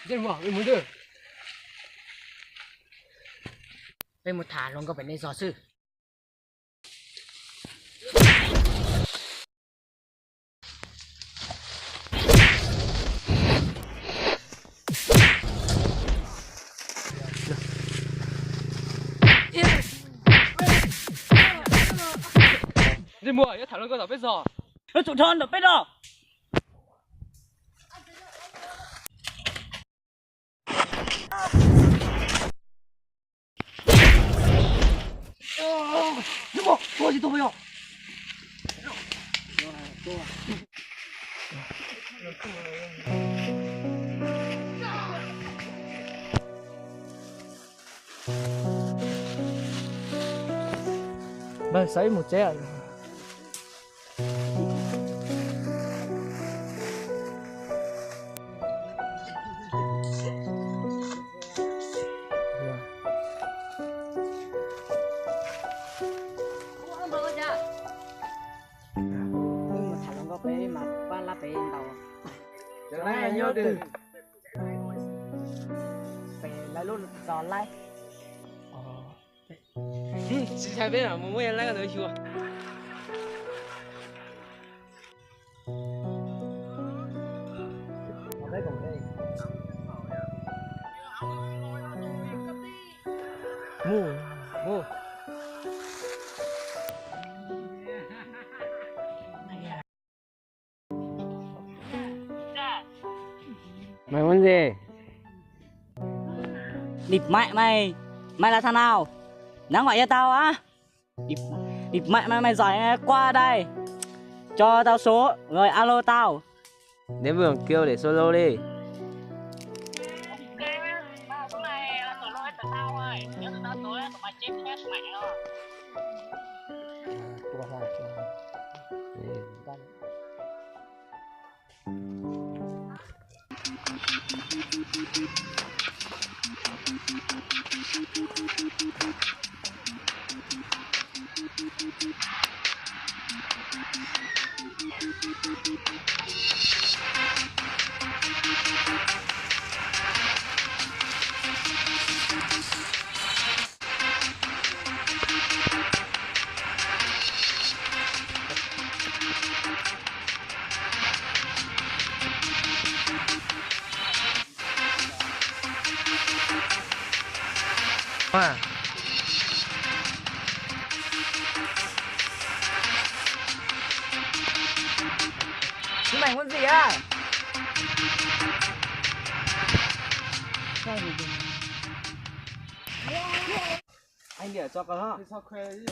Dân mở mình muốn được. Bên một thả luôn có phải nên gió sư. Dân mở thả luôn có gió biết giò. Nó chủ thân được biết đâu. Dân mở, thôi gì tôi bây giờ. Vâng, sấy một chế rồi. Một thả luôn có bé mà ba lá bé đầu. Giờ này nhớ từ. Bé lấy luôn gió lại. Chị sai biết là mỗi em lấy cái đấy chưa? Đấy còn đây. Mua, mua. Mày muốn gì? Địt mẹ mày. Mày là thằng nào? Nhắn gọi cho tao á. Địt mẹ mày, mày giỏi qua đây. Cho tao số rồi alo tao. Đến vườn kêu để solo đi. Số này tụi lôi tụi tao ơi, nếu tụi tao tối tụi mày chết hết mẹ rồi. À. Chúng mày muốn gì á? Anh để cho con hả? Sao khoe gì?